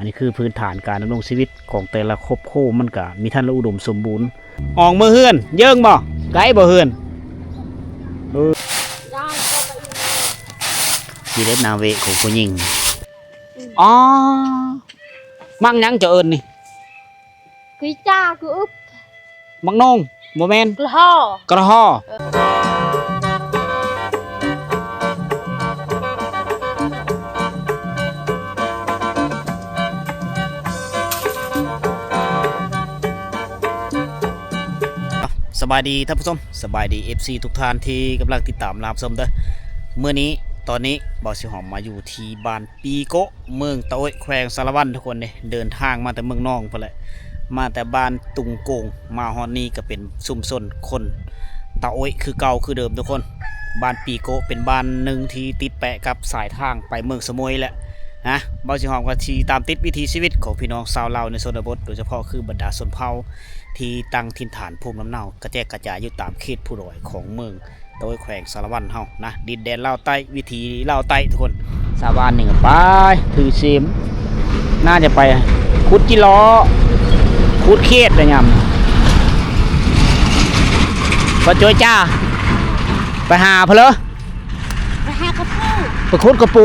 อันนี้คือพื้นฐานการดำรงชีวิตของแต่ละครอบครัวมันก็มีท่านอุดมสมบูรณ์ออกมือเฮือนเยิ่งบ่ไกลบ่เฮือนชีเล็บนาเวของผู้หญิงอ๋อมังยังจะเอิญนี่คือจ้าคืออึบมังนงโมเมนกระห่อกระห่อสบายดีท่านผู้ชมสบายดี FC ทุกท่านที่กำลังติดตามรับชมเด้อเมื่อนี้ตอนนี้บ่าวสิหอมมาอยู่ที่บ้านปีโกะเมืองตะโอยแขวงสารวัตรทุกคนเนี่ยเดินทางมาแต่เมืองนองไปเลยมาแต่บ้านตุงโกงมาฮอนนี่ก็เป็นชุมชนคนตะโอยคือเก่าคือเดิมทุกคนบ้านปีโกะเป็นบ้านหนึ่งที่ติดแปะกับสายทางไปเมืองสมุยแหละนะบ่าวสิหอมก็ที่ตามติดวิถีชีวิตของพี่น้องชาวลาวในชนบทโดยเฉพาะคือบรรดาชนเผ่าที่ตั้งถิ่นฐานภูมิลำเนากระแจกกระจายอยู่ตามเขตผู้ดอยของเมืองโดยแขวงสารวัตรเฮานะดินแดนลาวใต้วิถีลาวใต้ทุกคนสาวานหนึ่งไปถือซิมน่าจะไปขุดจิล้อขุดเขตอะไรยำก็จ้อยจ้าไปหาเพลอไปหากระปูไปขุดกระปู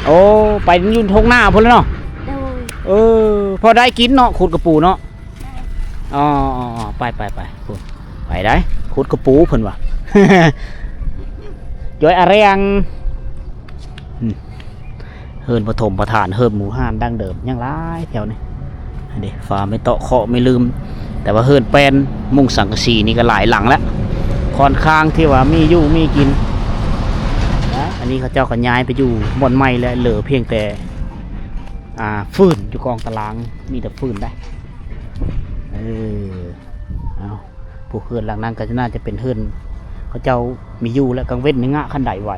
โอ้ไปยุ่นทงหน้าเพลอเนาะพอได้กินเนาะขุดกระปูเนาะอ๋อไปไปได้ขุดกระปูเพิ่นว่ะย้อยอะไรยังเฮิร์นปฐมประธานเฮิร์นหมูห่านดั้งเดิมยังร้ายแถวนี้เด็กฟ้าไม่เตาะเคาะไม่ลืมแต่ว่าเฮิร์นแปนมุงสังกะสีนี่ก็หลายหลังแล้วค่อนข้างที่ว่ามีอยู่มีกินอันนี้เขาเจ้าก็ย้ายไปอยู่บ่อนไม้แล้วเหลือเพียงแต่ฟืนอยู่กองตารางมีแต่ฟืนได้เอาผู้เฮือนหลังนั้นก็น่าจะเป็นเฮือนเขาเจ้ามีอยู่และกังเว้นในงะขันไดไหว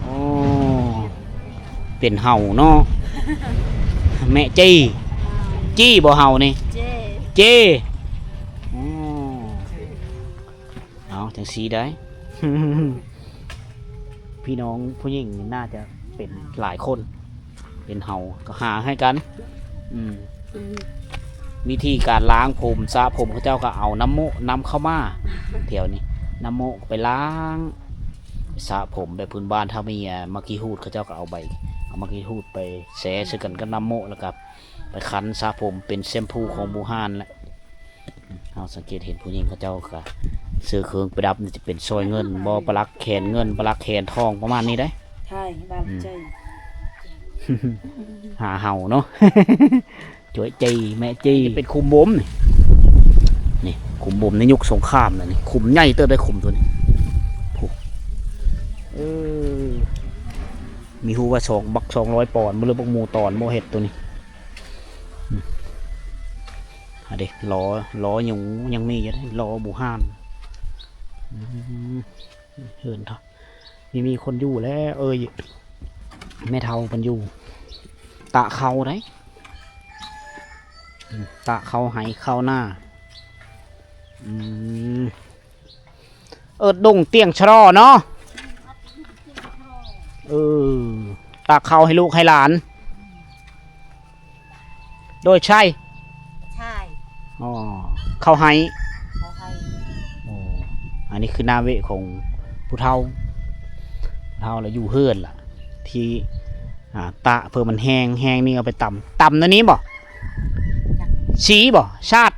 โอ้เป็นเห่าเนาะแม่จี้บ่เห่านี่เจเอาจังสีได้ พี่น้องผู้หญิงน่าจะเป็นหลายคนเป็นเห่าก็หาให้กันวิธีการล้างผมสระผมเขาเจ้าก็เอาน้ำเข้ามาแถวนี้น้ำโมไปล้างสระผมแบบพื้นบ้านถ้ามีมะกี้ฮูดเขาเจ้าก็เอามะกี้ฮูดไปแสะกันกับน้ำโมแล้วกับไปคั้นสระผมเป็นแชมพูของบูฮานแหละเราสังเกตเห็นผู้หญิงเขาเจ้าก็เสื้อเครื่องประดับจะเป็นซอยเงินบอปลักแขนเงินปลักแขนทองประมาณนี้ได้ใช่บ้านใจหาเห่าเนาะจ่วยจีแม่จีเป็นคุมบ่มนี่คุมบ่มในยุคสงครามนะนี่คุมใหญ่เติบได้คุมตัวนี้มีหูว่า200 ปอนด์มือบักมูตอนโมเห็ดตัวนี้เด็กล้อยังมีอยู่ล้อบูฮานเหินเถอะมีคนอยู่แล้วแม่เทาเป็นอยู่ตะเขาได้ตะเขาหายเข้าหน้าดงเตียงชะรอเนาะตะเขาให้ลูกให้หลานโดยใช่อ๋อเขาให้อันนี้คือนาเวของผู้เฒ่าแล้วอยู่เฮือนล่ะที่ตะเพื่อมันแห้งนี่เอาไปตำนั่นนี้บ่ชีบ่ชาติ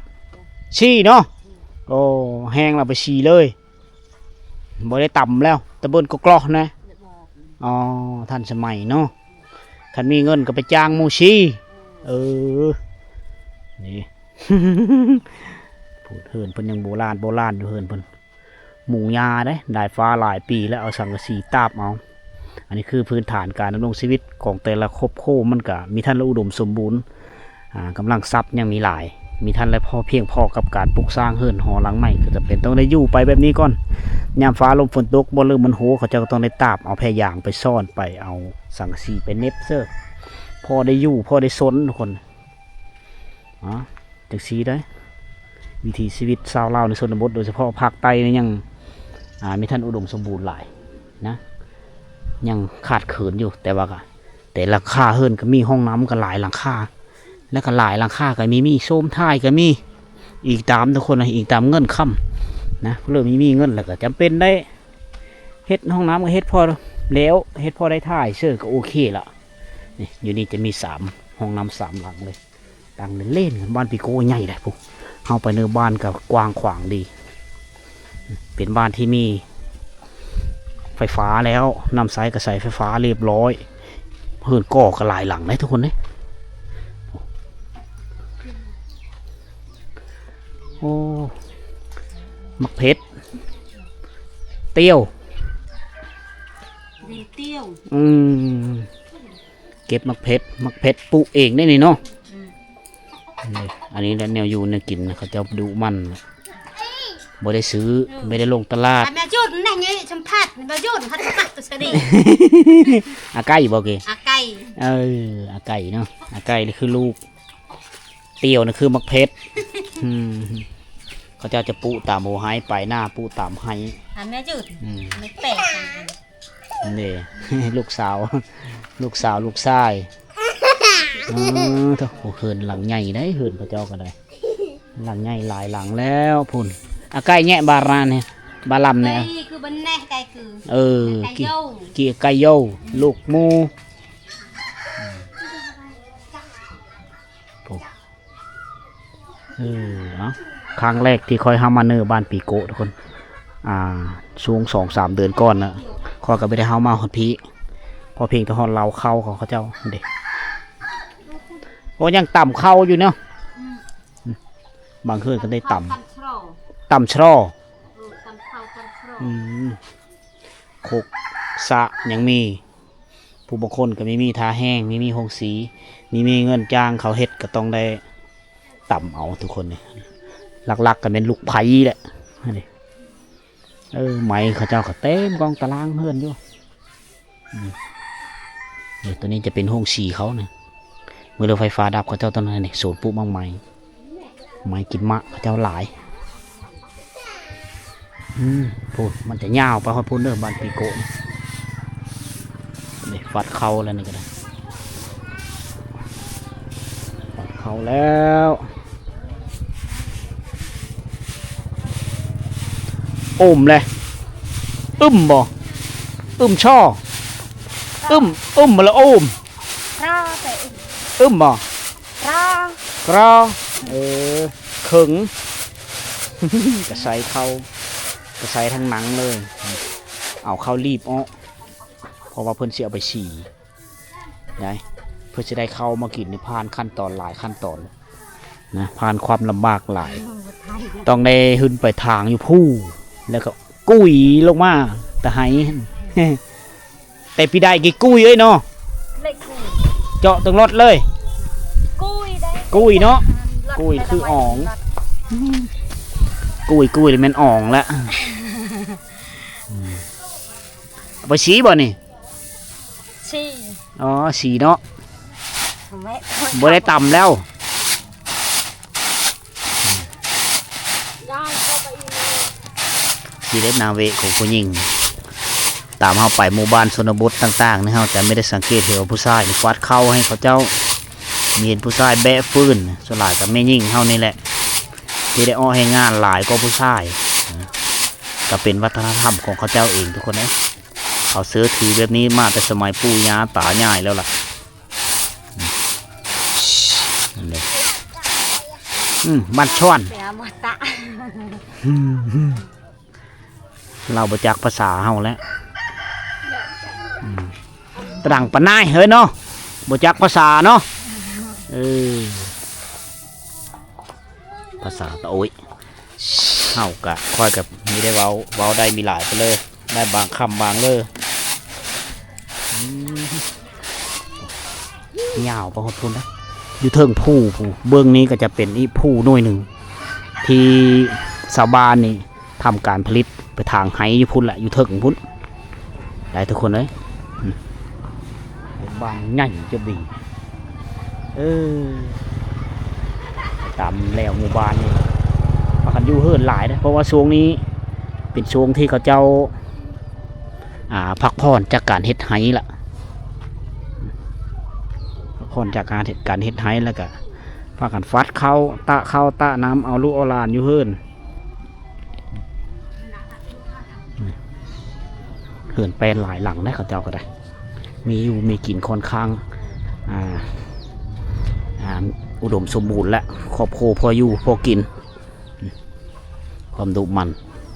ชีเนาะโอ้แห้งเราไปชีเลยบ่ได้ตำแล้วตะเบิ้ลก็กรอกนะอ๋อท่านสมัยเนาะท่านมีเงินก็ไปจ้างมูชีนี่ พูดเฮินเพิ่นยังโบราณอยู่เฮินเพิ่นหมูยาได้ฟ้าหลายปีแล้วเอาสังกะสีตาบเอาอันนี้คือพื้นฐานการดำรงชีวิตของแต่ละครอบครัวมันก็มีท่านอุดมสมบูรณ์กำลังทรัพย์ยังมีหลายมีท่านและพอเพียงพอกับการปลูกสร้างเฮือนหอหลังใหม่ก็จะเป็นต้องได้อยู่ไปแบบนี้ก่อนยามฟ้าลมฝนตกบ่เริ่มมันโหเขาจะต้องได้ตาบเอาแพรยางไปซ่อนไปเอาสังกะสีไปเน็บเสื้อพอได้อยู่พอได้ซนทุกคนจังสีได้วิถีชีวิตชาวลาวในชนบทโดยเฉพาะภาคใต้นี่ยังมีท่านอุดมสมบูรณ์หลายนะยังขาดเขินอยู่แต่ว่า แต่หลังคาเฮือนก็มีห้องน้ำก็หลายหลังคาแล้วก็หลายหลังคาก็มีโซมท้ายก็มีอีกตามทุกคนนะอีกตามเงินค่ำนะเริ่มมีเงินแล้วก็จำเป็นได้เฮ็ดห้องน้ำก็เฮ็ดพอแล้วเฮ็ดพอได้ท่ายเชื่อก็โอเคละนี่อยู่นี่จะมี3ห้องน้ำ3หลังเลยดังเล่นกันบ้านปีโก้ใหญ่เลยพวกเข้าไปเนื้อบ้านกับกว้างขวางดีเป็นบ้านที่มีไฟฟ้าแล้วนำสายกระแสไฟฟ้าเรียบร้อยเพื่อนก่อก็หลายหลังเลยทุกคนเลยโอ้มักเพชรเตี้ยว ดินเตี้ยว เก็บมักเพชรปลูกเองได้นี่เนาะนี่อันนี้แนวอยู่แนวกินนะเขาจะดูมันบ่ได้ซื้อไม่ได้ลงตลาด แม่จุดนั่นไงสัมผัสแม่จุดพัดสัมผัสตัวสดี อาไก่บ่เก อาไก่ อาไก่เนาะอาไก่นี่คือลูกเตียวนี่คือมักเพชรเขาจะปลูกตามโหไฮไปหน้าปลูกตามไฮ แม่จุดไม่แปลก นี่ ลูกสาวลูกชายเถอะโอ้เหินหลังใหญ่ได้เหินพระเจ้าก็ได้หลังใหญ่หลายหลังแล้วพุ่นอาไก่แง่บาราเนี่ยบาลำเนี่ย คือบันแน่ไก่คือ เกี่ยไก่โยลูกมูเนาะครั้งแรกที่คอยห้ามาเนอร์บ้านปีโกทุกคนช่วง2-3 เดือนก่อนนะคอยก็ไม่ได้ห้ามาฮอดพีพอเพียงแต่ฮอดเราเข้าของเขาเจ้าเด็กโอ้ยังต่ำเข้าอยู่เนาะบางคืนก็ได้ต่ำชะลอโคกสะยังมีผู้บางคนก็ไม่มีทาแห้งไม่มีหงสีมีเงินจ้างเขาเฮ็ดก็ต้องได้ต่ำเอาทุกคนเนี่ยหลักๆก็เป็นลูกไผ่แหละนี่ไม้เขาเจ้าก็เต็มกองตารางเฮือนอยู่ตัวนี้จะเป็นห้องสีเขาเนี่ยเมื่อเรือไฟฟ้าดับเขาเจ้าตอนนั้นเนี่ยสูตรปุ๊บมั่งไม้กินมะเขาเจ้าหลายพูดมันจะยาวไปฮอดพูดเด้อบ้านปีโกะนี่ฟัดเข้าแล้วนี่ก็ได้ฟัดเข้าแล้วเลยบ่ช่อมาแล้วรอแต่บ่กรอขึง กระใสเข้ากระใสทั้งหนังเลยเอาเข้ารีบเพราะว่าเพิ่นสิเอาไปฉี่ได้เพื่อจะได้เข้ามากินในผ่านขั้นตอนหลายขั้นตอนนะผ่านความลำบากหลายต้องได้ขึ้นไปทางอยู่ผู้แล้วก็กุ้ยลงมาแต่ไหแต่พี่ได้กี่กุ้ยเนาะเจาะตรงรถเลยกุ้ยเนาะกุ้ยคืออ่องกุ้ยเลยมันอ่องละไปสีบ่นี่สีเนาะบ่ได้ต่ำแล้วสีเล็ดนาเวของผู้หญิงตามเขาไปหมู่บ้านชนบทต่างๆนี่เขาจะไม่ได้สังเกตเห็นผู้ชายฟาดเข้าให้เขาเจ้ามีผู้ชายแบะฟื้นสลายกับแม่ยิ่งเขานี่แหละที่ได้ให้งานหลายก็ผู้ชายก็เป็นวัฒนธรรมของเขาเจ้าเองทุกคนนะเขาซื้อถือแบบนี้มาแต่สมัยปู่ย่าตายายแล้วล่ะบ้านช่อนเราบจากภาษาเฮาแล้วตรังปนายเฮ้ยเนาะบจากภาษาเนาะภาษาตะโอยเฮากะค่อยกับมีได้เว้าได้มีหลายไปเลยได้บางคำบางเลยยาวประหดพูนนะอยู่เทิงผู้เบื้องนี้ก็จะเป็นอีผู้หน่วยหนึ่งที่ชาวบ้านนี่ทำการผลิตไปทางไหอยู่พุ่นแหละอยู่เทิงพุ่นได้ทุกคนเลยบางใหญ่จะดีตามแล้วหมู่บ้านนี่มากันอยู่เฮิร์นหลายนะเพราะว่าช่วงนี้เป็นช่วงที่เขาเจ้าพักผ่อนจากการเฮ็ดไหล่ะ ผ่อนจากการเฮ็ดไห้แล้วก็พากันฟัดเข้าตะน้ำเอาลูกเอาหลานอยู่เฮือนเฮือนแปลนหลายหลังได้เขาเจ้าก็ได้มีอยู่มีกินค่อนข้างอุดมสมบูรณ์และครอบครัวพออยู่พอกินความดุมัน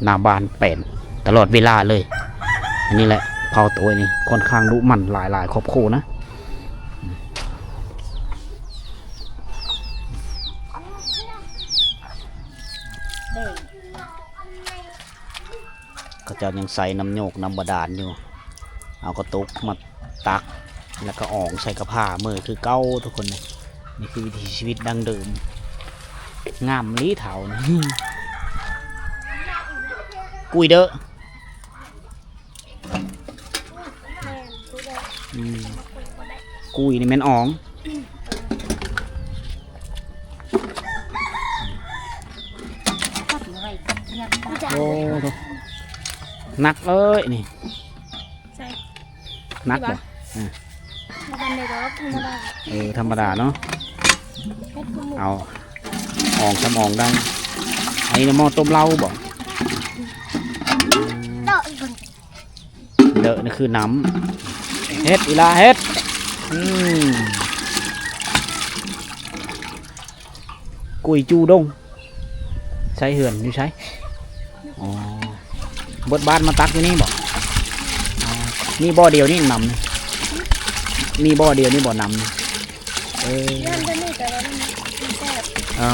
หน้าบ้านแปลนตลอดเวลาเลยอันนี้แหละเผาตัวนี้ค่อนข้างดุมันหลายครอบครัวนะก็จะยังใส่น้ำโยกน้ำบาดาลอยู่เอากระตุกมาตักแล้วก็อ่องใส่กระผ้ามือคือเก้าทุกคนเลยนี่คือวิถีชีวิตดั้งเดิมงามลี้เถานะกุยเด้อกุยนี่แม่นอ่องโอ้โหนักเอ้ยนี่นักบ่ธรรมดาเนาะเอาอ่องทำอ่องได้ไอ้นี่หม้อต้มเหล้าบ่เดอะนี่คือน้ำเฮ็ดอีลาเฮ็ดกุยจูดงใช้เหือนอยู่ใช้อ๋อบดบ้านมาตักอยู่นี่บ่นี่บ่อเดียวนี่นำนี่บ่อเดียวนี่บ่อนำ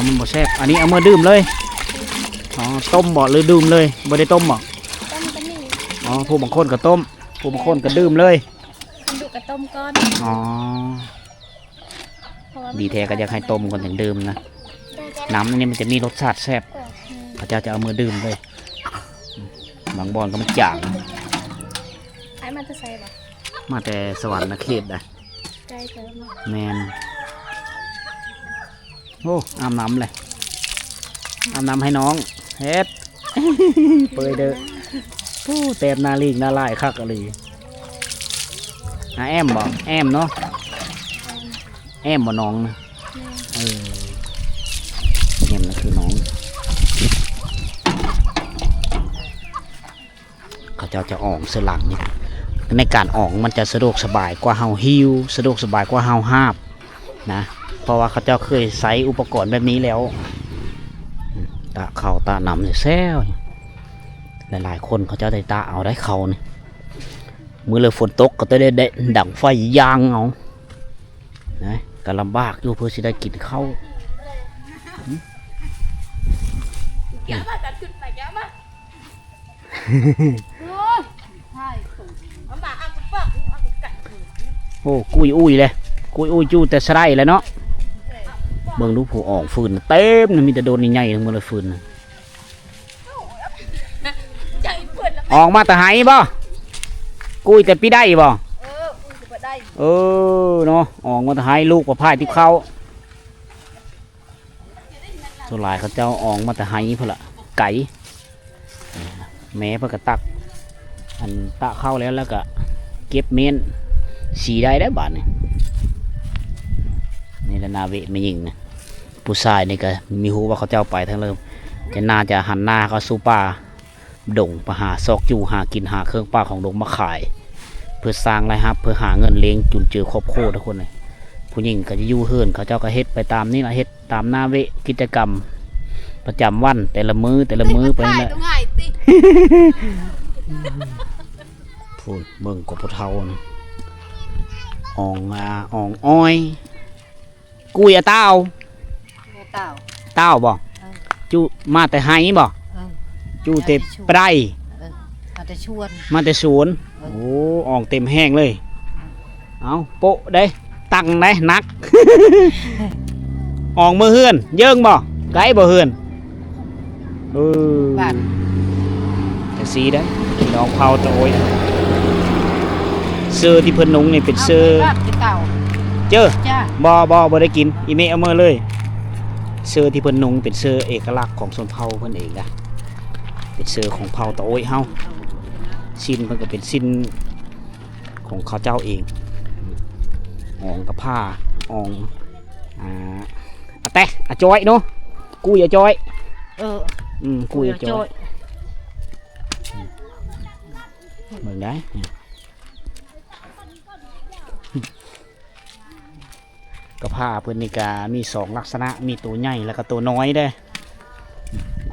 มันบ่แซ่บอันนี้เอามาดื่มเลยอ๋อต้มบ่หรือดื่มเลยบ่ได้ต้มบ่อ๋อผู้บางคนก็ต้มผู้บางคนก็ดื่มเลยดูกระต้มก้อนอ๋อดีแท้ก็อยากให้ต้มก่อนถึงดื่มนะน้ำนี่มันจะมีรสชาติแซ่บพระเจ้าจะเอามือดื่มเลยบางบ่อนก็มันจางไอ้มันจะใส่บ่มาแต่สวรรค์เขตได้ใกล้เติมแมนโอ้อาบน้ำเลยอาบน้ำให้น้องเฮ็ดเปยเด้อโอ้เต็มนาลีกนาลายคักอะไรแอมบ่แอมเนาะแอมบ่น้องนะแอมนั่นคือน้องเขาจะออกเสลังในการออกมันจะสะดวกสบายกว่าเฮาหิวสะดวกสบายกว่าเฮาหาบนะเพราะว่าเขาเจ้าเคยใช้อุปกรณ์แบบนี้แล้วตาเขาตานำเนี่ยแซวหลายคนเขาเจ้าได้ตาเอาได้เขาเนี่ยมือเลยฝนตกก็จะได้ดังไฟยางเอานะก็ลำบากอยู่เพื่อที่ได้กินข้าวโอ้กุยอุ้ยเลยกุยอุ้ยจูแต่สไลด์เลยเนาะเบิ่งดูผู้ออกฟืนเต็มมีแต่โดนใหญ่ๆทั้งหมดเลยฟืนออกมาแต่หายบ่กุยแต่ปีได้บ่เนาะออกมาแต่หายลูกประพายที่เขาส่วนหลายเขาเจ้าออกมาแต่หายเพื่อละไก่แม่เพื่อกระตักอันตะเข้าแล้วก็เก็บเมนสีได้บาทนี่แหละนาเวไม่ยิงนะผู้ชายนี่ก็มีหูว่าเขาเจ้าไปทั้งเริ่มจะน่าจะหันหน้าเขาสู้ป่าดงไปหาซอกจูหากินหาเครื่องป่าของดงมาขายเพื่อสร้างรายรับเพื่อหาเงินเลี้ยงจุนเจือครอบครัวทุกคนเลยผู้หญิงก็จะยู่เฮิร์นเขาเจ้าก็เฮ็ดไปตามนี่ละเฮ็ดตามหน้าเวกิจกรรมประจำวันแต่ละมือไปนี่แหละพูดเบิ่งกบเทาอ่องอ้อยกุยเต้าบ่จูมาแต่ไห้บ่จูเต็มไปได้มาแต่สวนโอ้อ่องเต็มแห้งเลยเอาโปะได้ตังได้นักอ่องมือเฮือนเยิ่งบ่ไก่บ่เฮือนแต่สีได้น้องเผาตะโอยเสื้อที่เพิ่นนุ่งนี่เป็นเสื้อเจอบ่ได้กินอีเมเอามาเลยเสื้อที่เพิ่นนุ่งเป็นเสื้อเอกลักษณ์ของชนเผ่าเพิ่นเองนะเป็นเสื้อของเผ่าตะโอยเฮาสิ้นเพิ่นก็เป็นสิ้นของเขาเจ้าเองหองกับผ้า อ่องอาแต่อาจอยเนาะกูอย่าจอยกูอย่าจอยเหมือนได้กระพาเพื่อนนิกามี2ลักษณะมีตัวใหญ่แล้วก็ตัวน้อยได้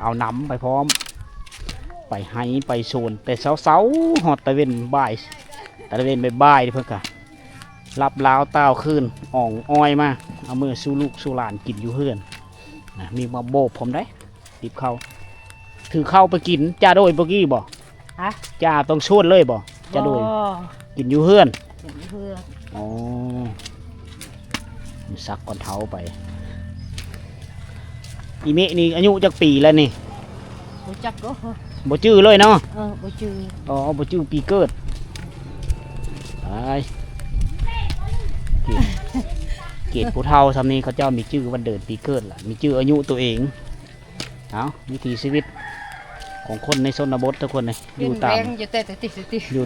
เอาน้ำไปพร้อมไปให้ไปโซนแต่เสาหอดตะเวนบ่ายตะเวนบ่ายเพื่อนกะรับลาวเต้าขึ้นอ่องอ้อยมาเอามือสู้ลูกสู้หลานกินอยู่เพื่อนนะมีมาโบกผมได้ติบเข้าถือเข้าไปกินจ้าโดยเมื่อกี้บ่จ้าต้องชวนเลยบ่จ้าโดยกินอยู่เพื่อนอ๋อซักก่อนเท้าไปอีเมะนี่อายุจักปีแล้วนี่บ่จักก็บ่จื้อเลยเนาะบ่จื้ออ๋อบ่จื้อปีเกิดไปเกตผู้เฒ่าซำนี้เขาเจ้ามีชื่อวันเดือนปีเกิดล่ะมีชื่ออายุตัวเองเอาวิถีชีวิตของคนในชนบททุกคนเลยอยู่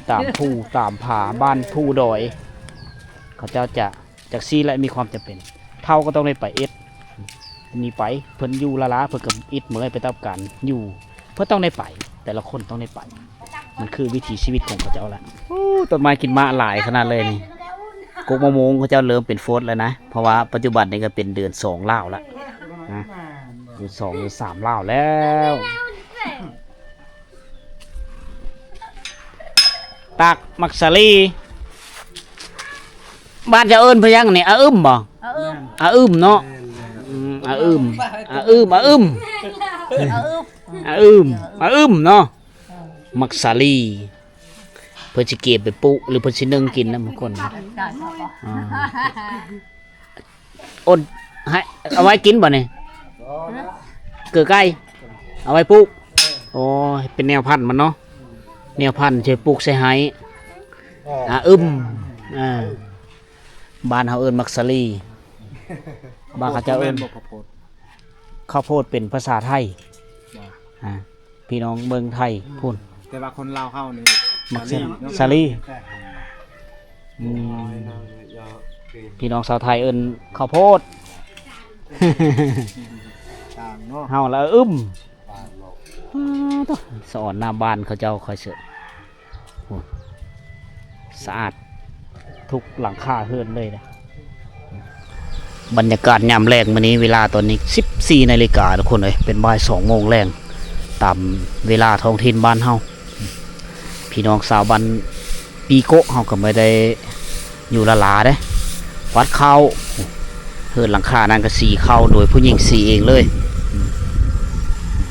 ตามภูตามผาบ้านภูดอยเขาเจ้าจะจากซีและมีความจำเป็นเท่าก็ต้องได้ไปเอ็ดมีไปเพิ่นอยู่ละเพิ่นกับอิดเหมือนไปตามกันอยู่เพื่อต้องได้ไปแต่ละคนต้องได้ไปมันคือวิถีชีวิตของเขาเจ้าละต้นไม้กินมะหลายขนาดเลยนี่กุกมะม่วงเขาเจ้าเริ่มเป็นโฟสแล้วนะเพราะว่าปัจจุบันนี้ก็เป็นเดือน2เล่าแล้วนะเดือน2เดือน3เล่าแล้วตักมักสลีบ้านจะเอิ้นพยังนี่อาอึมบ่อาอึมเนาะอาอึมเนาะมักสลีเพื่อจะเก็บไปปุหรือเพื่อจะนึ่งกินนะบางคนอดให้เอาไว้กินบ่เนี่ยเกลือไก่เอาไว้ปุโอ้เป็นแนวพันธุ์มันเนาะแนวพันธุ์ใช้ปุกใส่ไห้บ้านเขาเอิ้นมักสลีบ้านเขาจะเอิ้นข้าวโพดเป็นภาษาไทยพี่น้องเมืองไทยพูดแต่ว่าคนลาวเข้านี่มักสลีพี่น้องชาวไทยเอิ้นข้าวโพดเฮาแล้วสอนหน้าบ้านเขาเจ้าคอยเสือสะอาดทุกหลังคาเฮือนเลยนะบรรยากาศยามแรงวันนี้เวลาตอนนี้14 นาฬิกาทุกคนเลยเป็นบ่าย2 โมงแรงตามเวลาท้องถิ่นบ้านเฮาพี่น้องสาวบ้านปีโกะเฮาก็ไม่ได้อยู่ละลาเด้วัดเข้าเฮือนหลังคานั่นก็สีเข้าโดยผู้หญิงสีเองเลย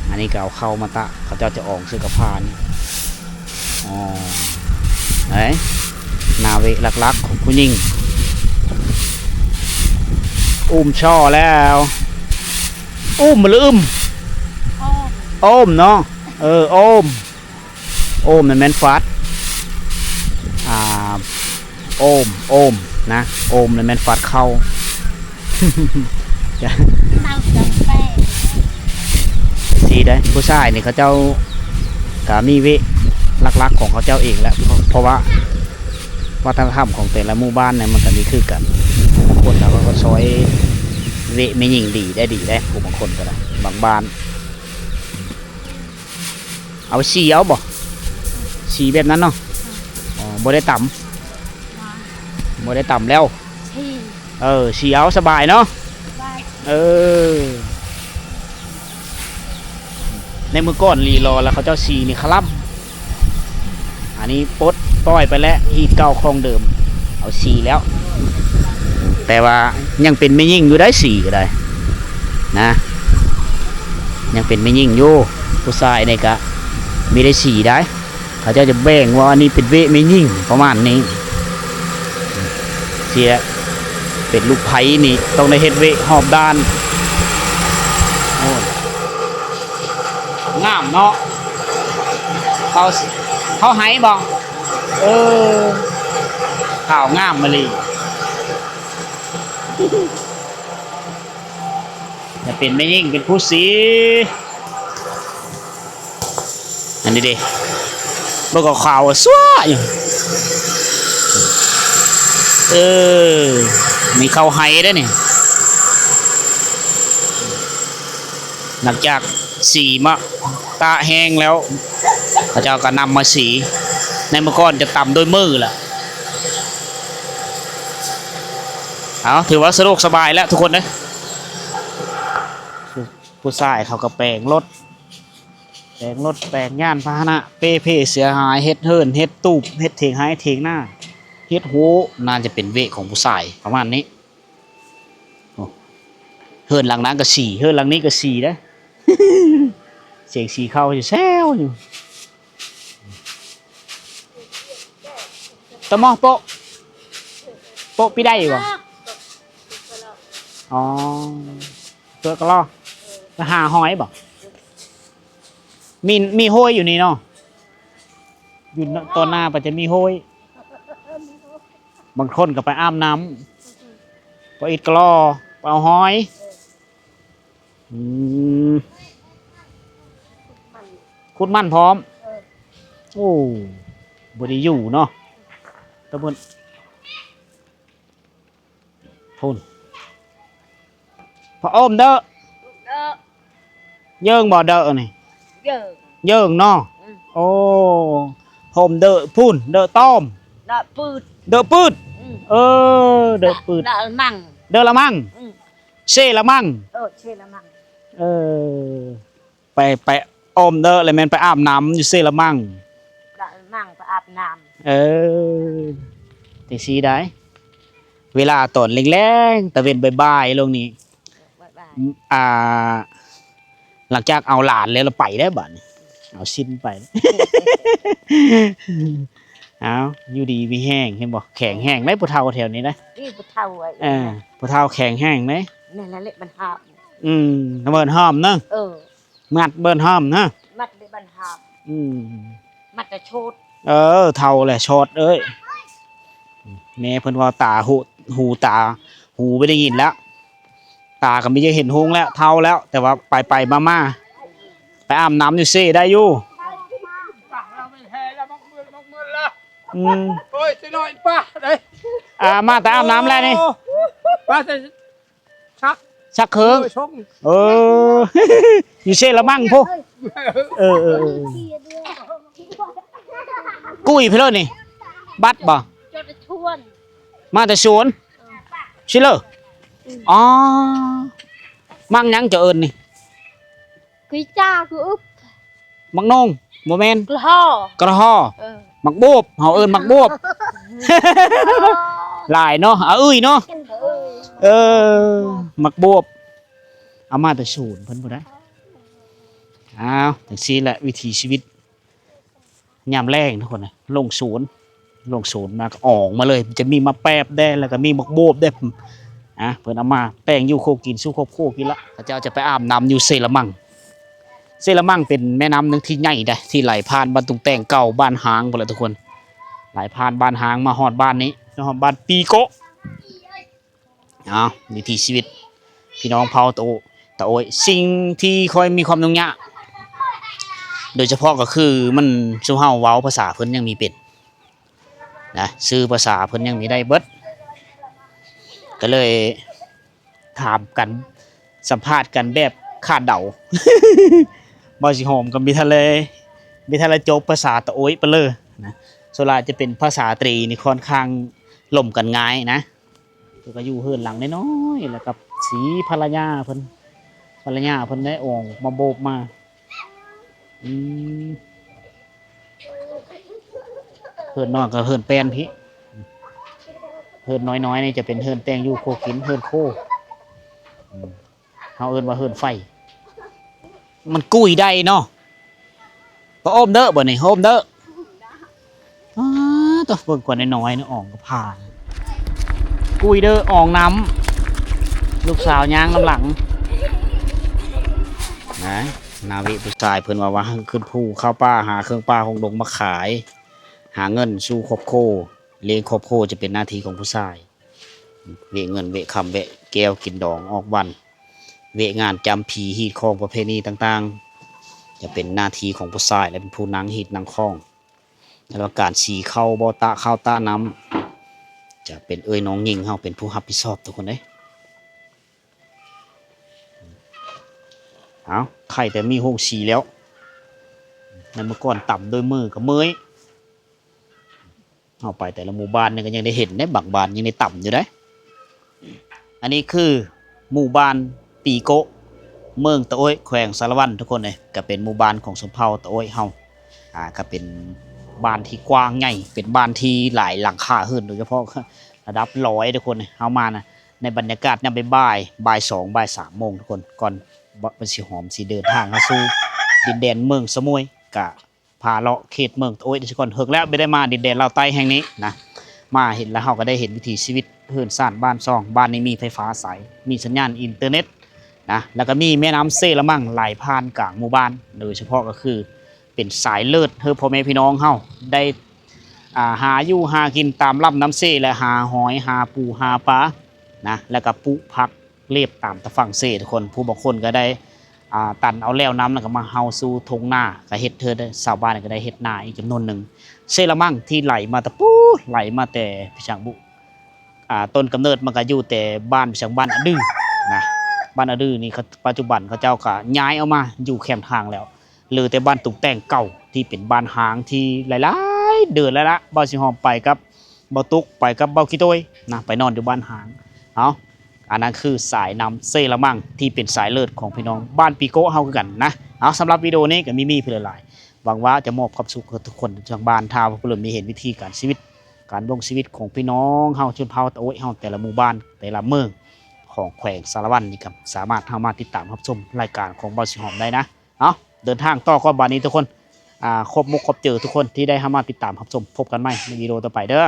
อันนี้ก็เอาเข้ามาตะเขาเจ้าจะออกซื้อกระพานไหนนาเวลักๆของผู้หญิงช่อแล้วหรือเนาะนั่นแม่นฟัดนะนั่นแม่นฟัดเข้าสีได้ผู้ชายนี่เขาเจ้ากามีเวลักๆของเขาเจ้าเองแหละเพราะว่าวัฒนธรรมของแต่ละหมู่บ้านเนี่ยมันก็มีคือกันบางคนเราก็ซอยเวไม่ยิ่งดีได้ผู้บางคนก็ได้บางบ้านเอาสีเอาบ่สีแบบนั้นเนาะบ่ได้ต่ำแล้วสีเอาสบายเนาะในมือก้อนรีรอแล้วเขาเจ้าสีนี่คลับอันนี้ปดต้อยไปแล้วฮีดเก่าคลองเดิมเอาสีแล้วแต่ว่ายังเป็นไม่ยิ่งอยู่ได้สีก็ได้นะยังเป็นไม่ยิ่งอยู่ผู้ชายเนี่ยก็มีได้สีได้เขาจะแบ่งว่าอันนี้เป็นเวไม่ยิ่งประมาณนี้เสียเป็นลูกไผ่นี่ต้องได้เฮ็ดเวหอบด้านงามเนาะเขาให้บ่ข่าวงามมาเลยจะเป็นไม่ยิ่งเป็นผู้สีอันนี้ดิบ่ก็ข่าวสวยอยู่ เออมีเข้าไฮได้เนี่ยหลังจากสีมะตาแห้งแล้วพระเจ้าก็นำมาสีในเมื่อก่อนจะตำด้วยมือล่ะเอาถือว่าสะดวกสบายแล้วทุกคนนะผู้ชายเขาก็แปลงรถแปลงย่านพาหนะเป้เสียหายเฮ็ดเฮินเฮ็ดตูบเฮ็ดเถียงหายเถียงหน้าเฮ็ดโหน่าจะเป็นเวของผู้ชายประมาณนี้เฮินหลังนั้นก็สี่เฮินหลังนี้ก็สี่นะ เสียงสีเข้าอยู่แซวอยู่ตะมอโปะพี่ได้อยู่บ่อ๋อตัวกระลอมาหาหอยบ่มีห้อยอยู่นี่เนาะอยู่ตอนหน้าปัจจะมีห้อยบางคนก็ไปอาบน้ำไปอิดกระลอไปเอาหอยคุดมันพร้อมโอ้บริอยู่เนาะตะบนพูนพระอ้อมเด้อเยิ่งบ่เด้อนี่เยิ่งเนาะโอ้โฮมเด้อพูนเด้อต้อมเด้อปืดเด้อปืดเด้อปืดเด้อละมั่งเช่ละมั่งเช่ละมั่งไปอมเด้อเลยแม่นไปอาบน้ำอยู่เซละมั่งไปอาบน้ำแต่สีได้เวลาตอนแรงๆตะเวนบ่ายๆลงนี้หลังจากเอาหลานแล้วเราไปได้บ่เนี่ยเอาสิ้นไปเอาอยู่ดีมีแห้งเห็นบอกแข็งแห้งไหมผู้เฒ่าแถวนี้นะนี่ผู้เฒ่าผู้เฒ่าแข็งแห้งไหมนั่นแหละเละมันหอมเบิร์นหอมเนอะมัดเบิร์นหอมเนอะมัดได้บันหอมมัดจะโชดเท่าแหละโชดเอ้ยแม่เพิ่นว่าตาหูตาหูไม่ได้ยินแล้วตาก็ไม่ได้เห็นหงแล้วเท่าแล้วแต่ว่าไปมาไปอาบน้ำอยู่ซิได้อยู่โอ้ยจะหน่อยป้าเลย มาแต่อาบน้ำแล้วนี่ป้าจะชักเคิงอยู่เซ่ละมั่งพวกกุ้ยเพื่อนนี่บัดบ่มาแต่สวนชิเลออ๋อมั่งยังจะเอิญนี่กุยจ้าคืออึบมักนงโมเมนกระห่อมักบวบเฮาเอิญมักบวบหลายเนาะเนาะมักบวบเอามาแต่ศูนย์เพิ่นบ่ได้จังซี่แหละวิถีชีวิตยามแรงทุกคนนะลงศูนย์มาก็ออกมาเลยจะมีมาแป๊บได้แล้วก็มีมักบวบได้เพิ่นเอามาแป้งอยู่โคกินสู้ครบโคกินละพระเจ้าจะไปอาบน้ำอยู่เซละมังเป็นแม่น้ำนึงที่ใหญ่ได้ที่ไหลผ่านบ้านตุงแตงเก่าบ้านหางพุ่นแหละทุกคนไหลผ่านบ้านหางมาฮอดบ้านนี้ฮอดบ้านปีโกะวิถีชีวิตพี่น้องเผ่าตะโอยสิ่งที่ค่อยมีความยุ่งยากโดยเฉพาะก็คือมันซุเฮาเว้าภาษาเพิ่นยังมีเป็นนะชื่อภาษาเพิ่นยังมีได้เบิดก็เลยถามกันสัมภาษณ์กันแบบคาดเดา บ่สิหอมกับมีทะเลจบภาษาตะโอยไปเลยนะส่วนหลายจะเป็นภาษาตรีนี่ค่อนข้างล่มกันง่ายนะก็อยู่เฮือนหลังน้อยๆแล้วกับสีภรรยาเพิ่นได้ออกมาโบกมาเฮือนน้อยก็เฮือนแป้นพี่เฮือนน้อยๆนี่จะเป็นเฮือนแตงอยู่โคกินเฮือนโคเฮาเอิ้นว่าเฮือนไฟมันกุ้ยได้เนาะพออมเด้อบ่นี่อมเด้อตัวเบิ่งกว่าน้อยๆนี่อ่องก็ผ่านกุ้ยเด้ออ่องน้ำลูกสาวย่างน้ำหลังนะนาวิผู้ชายเพิ่นว่าขึ้นภูเข้าป่าหาเครื่องป่าของดงมาขายหาเงินสู้ครอบครัวเลี้ยงครอบครัวจะเป็นหน้าที่ของผู้ชายเวะเงินเวะคำเวะแก้วกินดองออกวันเวะงานจำผีฮีดคองประเพณีต่างๆจะเป็นหน้าที่ของผู้ชายและเป็นผู้นางฮีดนางคองแล้วการสีเข้าบ่ตะเข้าตาน้ จะเป็นเอ้ยน้องยิงเฮาเป็นผู้รับผิดชอบทุกคนเด้เอาไข่แต่มีโฮงสีแล้วนั่นเมื่อก่อนต่ำโดยมือกับเมยเอาไปแต่ละหมู่บ้านนี่ก็ยังได้เห็นได้บางบ้านยังได้ต่ำอยู่ได้อันนี้คือหมู่บ้านปีโกะเมืองตะโอ้ยแขวงสารวันทุกคนเลยก็เป็นหมู่บ้านของสมเภาตะโอ้ยเฮาก็เป็นบ้านที่กว้างใหญ่เป็นบ้านที่หลายหลังคาขึ้นโดยเฉพาะระดับ100ทุกคนเลยเฮามานะในบรรยากาศยามบ่าย2บ่าย3โมงทุกคนก่อนมันสิหอมสิเดินทางเข้าสู่ดินแดนเมืองสมุยกะพาเลาะเขตเมืองตะโอ้ยทุกคนเฮิกแล้วไม่ได้มาดินแดนลาวใต้แห่งนี้นะมาเห็นแล้วเฮาก็ได้เห็นวิถีชีวิตเฮือนซ่านบ้านซองบ้านนี้มีไฟฟ้าสายมีสัญญาณอินเทอร์เน็ตนะแล้วก็มีแม่น้ำเซละมั่งไหลผ่านกลางหมู่บ้านโดยเฉพาะก็คือเป็นสายเลือดเฮอพ่อแม่พี่น้องเฮาได้หาอยู่หากินตามลำน้ำเซและหาหอยหาปูหาปลานะแล้วก็ปุพักเรียบตามตะฝั่งเซทุกคนผู้บางคนก็ได้ตันเอาแล้วน้ำแล้วก็มาเฮาสู่ทงหน้าก็เฮ็ดเธอได้ชาวบ้านก็ได้เฮ็ดนาอีกจำนวนหนึ่งเซละมั่งที่ไหลมาตะปูไหลมาแต่พิชังบุต้นกำเนิดมันก็อยู่แต่บ้านพิชังบ้านอดื้อนะบ้านอดื้อนี่ปัจจุบันเขาเจ้าก็ย้ายเอามาอยู่แคมทางแล้วเหลือแต่บ้านตุกแต่งเก่าที่เป็นบ้านหางที่หลายๆเดือนแล้วละบ่สิหอมไปกับบ่ตุกไปกับบ่ขี้โตยนะไปนอนอยู่บ้านหางเอาอันนั้นคือสายนำเซละมั่งที่เป็นสายเลือดของพี่น้องบ้านปีโก้เฮาคือกันนะเอาสำหรับวิดีโอนี้ก็มีเพื่อหลายหวังว่าจะมอบความสุขกับทุกคนทางบ้านถ้าเพื่อนมีเห็นวิธีการชีวิตการดำรงชีวิตของพี่น้องเฮาชนเผ่าตะโอ้ยเฮาแต่ละหมู่บ้านแต่ละเมืองของแขวงสารวันนี่ครับสามารถเข้ามาติดตามรับชมรายการของบ่าวสิหอมได้นะเอาเดินทางต่อก่อนบานนี้ทุกคนครบมุกครบเจอทุกคนที่ได้เข้ามาติดตามรับชมพบกันใหม่ในวิดีโอต่อไปเด้อ